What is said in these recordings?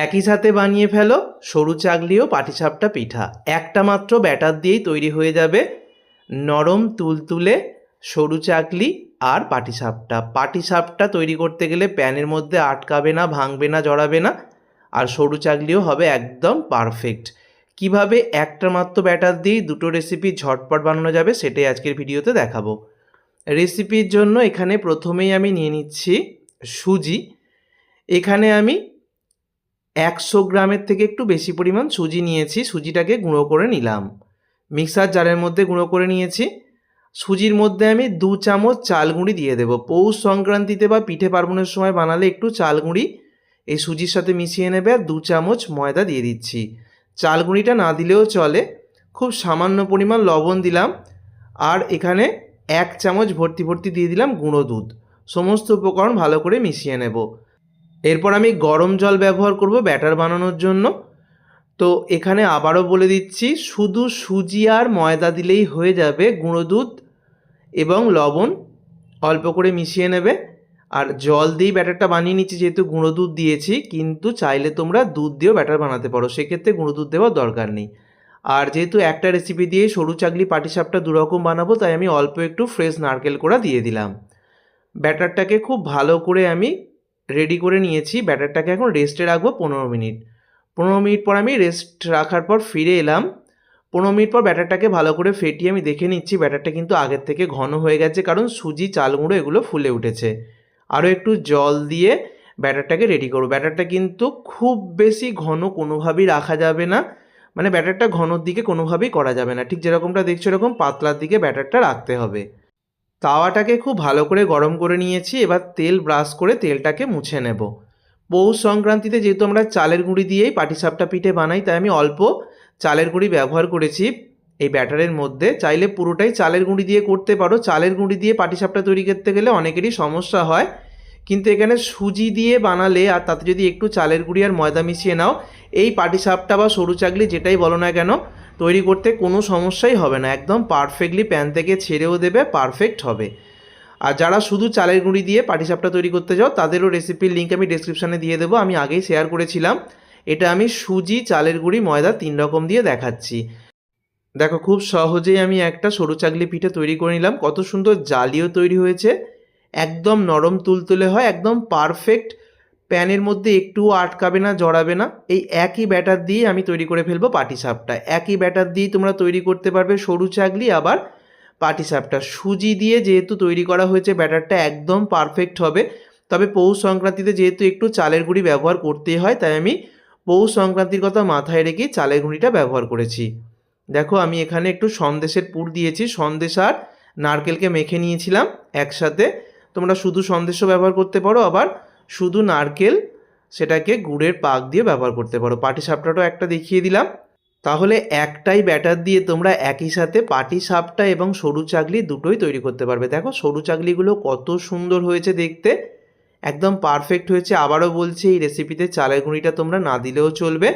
একই সাথে বানিয়ে ফেলো সরু চাকলি ও পাটিসাপটা পিঠা। একটা মাত্র ব্যাটার দিয়েই তৈরি হয়ে যাবে নরম তুলতুলে সরু চাকলি আর পাটিসাপটা। পাটিসাপটা তৈরি করতে গেলে প্যানের মধ্যে আটকাবে না, ভাঙবে না, জড়াবে না, আর সরু চাকলিও হবে একদম পারফেক্ট। কিভাবে একটা মাত্র ব্যাটার দিয়েই দুটো রেসিপি ঝটপট বানানো যাবে সেটাই আজকের ভিডিওতে দেখাবো। রেসিপির জন্য এখানে প্রথমেই আমি নিয়ে নিচ্ছি সুজি। এখানে আমি 100 গ্রামের থেকে একটু বেশি পরিমাণ সুজি নিয়েছি। সুজিটাকে গুঁড়ো করে নিলাম, মিক্সার জারের মধ্যে গুঁড়ো করে নিয়েছি। সুজির মধ্যে আমি 2 চামচ চাল গুঁড়ি দিয়ে দেবো। পৌষ সংক্রান্তিতে বা পিঠে পার্বণের সময় বানালে একটু চাল গুঁড়ি এই সুজির সাথে মিশিয়ে নেবে। আর 2 চামচ ময়দা দিয়ে দিচ্ছি। চাল গুঁড়িটা না দিলেও চলে। খুব সামান্য পরিমাণ লবণ দিলাম, আর এখানে 1 চামচ ভর্তি ভর্তি দিয়ে দিলাম গুঁড়ো দুধ। সমস্ত উপকরণ ভালো করে মিশিয়ে নেব। এরপর আমি গরম জল ব্যবহার করব ব্যাটার বানানোর জন্য। তো এখানে আবারও বলে দিচ্ছি, শুধু সুজি আর ময়দা দিলেই হয়ে যাবে। গুঁড়ো দুধ এবং লবণ অল্প করে মিশিয়ে নেবে। আর জল দিয়েই ব্যাটারটা বানিয়ে নিচ্ছি যেহেতু গুঁড়ো দুধ দিয়েছি, কিন্তু চাইলে তোমরা দুধ দিয়েও ব্যাটার বানাতে পারো, সেক্ষেত্রে গুঁড়ো দুধ দেওয়ার দরকার নেই। আর যেহেতু একটা রেসিপি দিয়ে সরু চাকলি পাটিসাপটা দুরকম বানাবো, তাই আমি অল্প একটু ফ্রেশ নারকেল কোড়া দিয়ে দিলাম। ব্যাটারটাকে খুব ভালো করে আমি রেডি করে নিয়েছি। ব্যাটারটাকে এখন রেস্টে রাখবো 15 মিনিট। 15 মিনিট পর আমি রেস্ট রাখার পর ফিরে এলাম। 15 মিনিট পর ব্যাটারটাকে ভালো করে ফেটিয়ে আমি দেখে নিচ্ছি ব্যাটারটা কিন্তু আগের থেকে ঘন হয়ে গেছে, কারণ সুজি, চাল গুঁড়ো এগুলো ফুলে উঠেছে। আরও একটু জল দিয়ে ব্যাটারটাকে রেডি করব। ব্যাটারটা কিন্তু খুব বেশি ঘন কোনোভাবেই রাখা যাবে না, মানে ব্যাটারটা ঘনর দিকে কোনোভাবেই করা যাবে না। ঠিক যেরকমটা দেখছো এরকম পাতলার দিকে ব্যাটারটা রাখতে হবে। তাওয়াটাকে খুব ভালো করে গরম করে নিয়েছি। এবার তেল ব্রাশ করে তেলটাকে মুছে নেব। পৌষ সংক্রান্তিতে যেহেতু আমরা চালের গুঁড়ি দিয়েই পাটিসাপটা পিঠে বানাই, তাই আমি অল্প চালের গুঁড়ি ব্যবহার করেছি এই ব্যাটারের মধ্যে। চাইলে পুরোটাই চালের গুঁড়ি দিয়ে করতে পারো। চালের গুঁড়ি দিয়ে পাটিসাপটা তৈরি করতে গেলে অনেকেরই সমস্যা হয়, কিন্তু এখানে সুজি দিয়ে বানালে আর তাতে যদি একটু চালের গুঁড়ি আর ময়দা মিশিয়ে নাও, এই পাটিসাপটা বা সরু চাকলি যেটাই বলো না কেন তৈরি করতে কোনো সমস্যাই হবে না। একদম পারফেক্টলি প্যান থেকে ছেড়েও দেবে, পারফেক্ট হবে। আর যারা শুধু চালের গুঁড়ি দিয়ে পাটিসাপটা তৈরি করতে চাও তাদেরও রেসিপির লিঙ্ক আমি ডেসক্রিপশানে দিয়ে দেবো। আমি আগেই শেয়ার করেছিলাম। এটা আমি সুজি, চালের গুঁড়ি, ময়দা 3 রকম দিয়ে দেখাচ্ছি। দেখো খুব সহজেই আমি একটা সরু চাকলি পিঠে তৈরি করে নিলাম। কত সুন্দর জালিও তৈরি হয়েছে, একদম নরম তুলতুলে হয়, একদম পারফেক্ট। প্যানের মধ্যে একটুও আটকাবে না, জড়াবে না। এই একই ব্যাটার দিয়ে আমি তৈরি করে ফেলবো পাটিসাপটা। একই ব্যাটার দিয়েই তোমরা তৈরি করতে পারবে সরু চাকলি আবার পাটিসাপটা। সুজি দিয়ে যেহেতু তৈরি করা হয়েছে ব্যাটারটা একদম পারফেক্ট হবে। তবে পৌষ সংক্রান্তিতে যেহেতু একটু চালের গুঁড়ি ব্যবহার করতেই হয়, তাই আমি পৌষ সংক্রান্তির কথা মাথায় রেখেই চালের গুঁড়িটা ব্যবহার করেছি। দেখো আমি এখানে একটু সন্দেশের পুর দিয়েছি। সন্দেশ আর নারকেলকে মেখে নিয়েছিলাম একসাথে। তোমরা শুধু সন্দেশও ব্যবহার করতে পারো, আবার শুধু নারকেল সেটাকে গুড়ের পাক দিয়ে ব্যবহার করতে পারো। পাটিসাপটাটাও একটা দেখিয়ে দিলাম। তাহলে একটাই ব্যাটার দিয়ে তোমরা একই সাথে পাটিসাপটা এবং সরু চাকলি দুটোই তৈরি করতে পারবে। দেখো সরু চাকলিগুলো কত সুন্দর হয়েছে দেখতে, একদম পারফেক্ট হয়েছে। আবারও বলছি, এই রেসিপিতে চালের গুঁড়িটা তোমরা না দিলেও চলবে।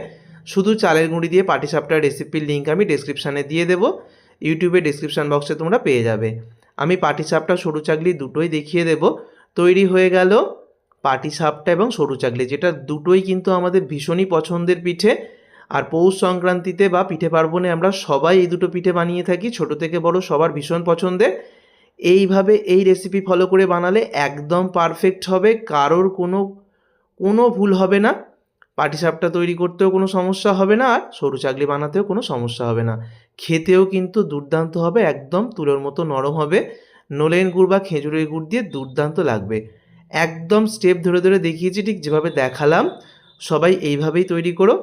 শুধু চালের গুঁড়ি দিয়ে পাটিসাপটার রেসিপির লিঙ্ক আমি ডেসক্রিপশানে দিয়ে দেবো। ইউটিউবে ডেসক্রিপশান বক্সে তোমরা পেয়ে যাবে। আমি পাটিসাপটা, সরু চাকলি দুটোই দেখিয়ে দেবো। তৈরি হয়ে গেল পাটিসাপটা এবং সরু চাকলি, যেটা দুটোই কিন্তু আমাদের ভীষণই পছন্দের পিঠে। আর পৌষ সংক্রান্তিতে বা পিঠে পার্বণে আমরা সবাই এই দুটো পিঠে বানিয়ে থাকি, ছোট থেকে বড় সবার ভীষণ পছন্দের। এইভাবে এই রেসিপি ফলো করে বানালে একদম পারফেক্ট হবে, কারোর কোনো ভুল হবে না। পাটিসাপটা তৈরি করতেও কোনো সমস্যা হবে না, আর সরু চাকলি বানাতেও কোনো সমস্যা হবে না। খেতেও কিন্তু দুর্দান্ত হবে, একদম তুলোর মতো নরম হবে। নলেন গুড় বা খেজুরের গুড় দিয়ে দুর্দান্ত লাগবে। একদম স্টেপ ধরে ধরে দেখিয়েছি, ঠিক যেভাবে দেখালাম। সবাই এইভাবেই তৈরি করো,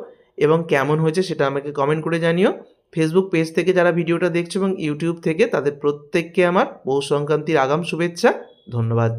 এবং কেমন হয়েছে সেটা আমাকে কমেন্ট করে জানিও। ফেসবুক পেজ থেকে যারা ভিডিওটা দেখছো এবং ইউটিউব থেকে, তাদের প্রত্যেককে আমার পৌষ সংক্রান্তির আগাম শুভেচ্ছা। ধন্যবাদ।